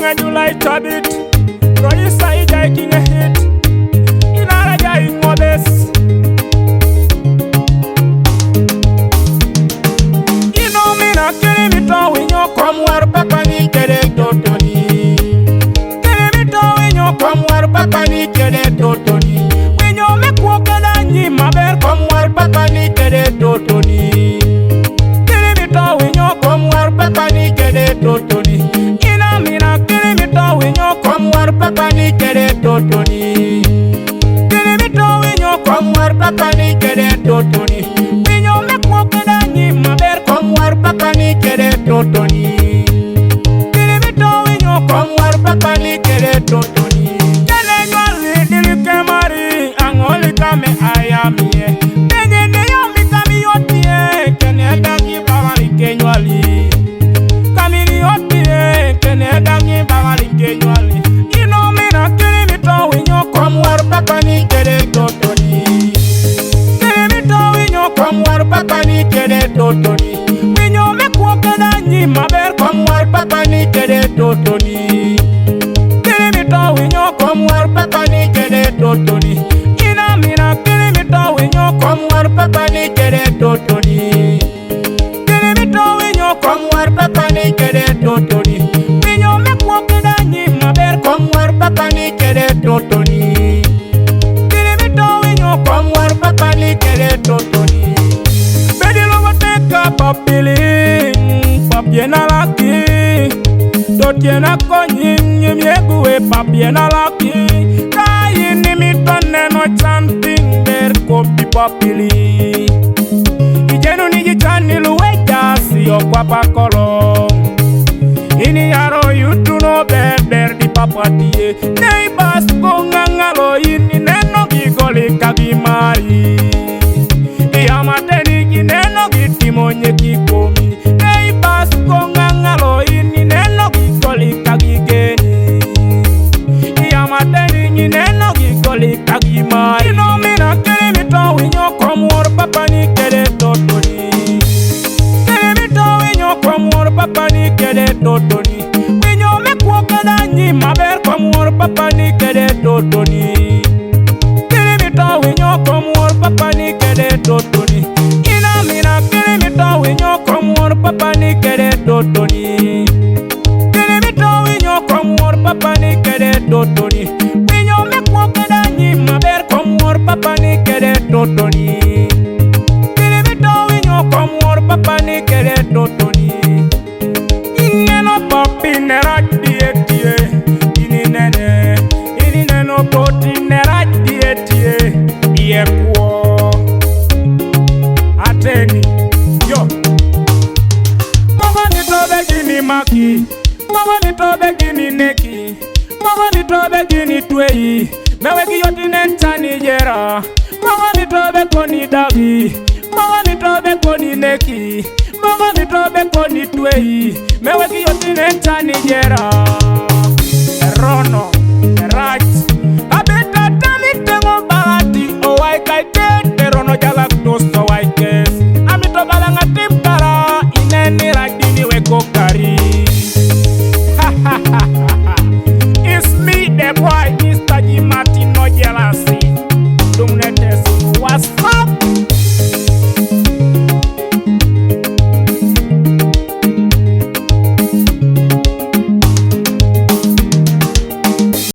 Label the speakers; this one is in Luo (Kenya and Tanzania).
Speaker 1: when you light a bit. Run inside, I king a hit. In a raja in modest. You know me not killing me to when you come where Papa ni kere totoni. Killing me to when you come where Papa ni kere totoni. When you make walk and you my bear come where Papa ni kere totoni. Killing me to when you come where Papa ni kere totoni. Ina me not killing me to when you come where Papa ni kere totoni. Killing me to when you come where Papa ni kere totoni. When you make walk and you my bear come where Papa ni kere totoni. Killing me to when you come where Papa ni kere totoni. Kele nyali dilike mari angoli kame ayamie. Benye ne yami kami yotie kene dangi bawali kenyali. Kami yotie kene dangi bawali kenyali. You know me na killing me to when you come where Papa ni kere totoni. Killing me to when you come where Papa ni kere totoni. When you make walk and you my bear come where Papa ni kere totoni. Killing me to when you come where Papa ni kere totoni. Ina me na killing me to when you come where Papa ni kere totoni. Killing me to when you come where Papa ni kere totoni. When you make walk and you my bear come where Papa ni kere totoni. Killing me to when you come where Papa ni kere totoni. Bedi logo teka papiling, papiena laki. Dotiena konyin yemyeguwe papiena laki. Kayi ni mitone no chanting der kopi papili. Ijenu ni jichani luweja siyo kwa pakolo. Ini yaro yutu no beder di papatie. Neighbors ko ngangalo ini neno gigoli kagimari. Yamateni gineno gitimonye kikomi. Neighbors ko ngangalo ini neno gigoli kagigeni. Yamateni gineno gigoli kagimari. You know me na killing me to when you come where Papa ni kere totoni. Killing me to when you come where Papa ni kere totoni. When you make walk and you my bear come where Papa ni kere totoni. Killing me to when you come where Papa ni kere totoni. Ina me na killing me to when you come where Papa ni kere totoni. Killing me to when you come where Papa ni kere totoni. When you make walk and you my bear come where Papa ni kere totoni. Killing me to when you come where Papa ni kere totoni. Ineno papi nera dietie. Ini neno poti nera dietie. Iye kuo ateni yo. Mama ni tobe gini maki. Mama ni tobe gini neki. Mama ni tobe gini twei. Meweki yoti nentani jera. Mama ni tobe koni davi. Mama ni tobe koni neki. Mama ni tobe koni twei. Meweki yoti nentani jera. Rono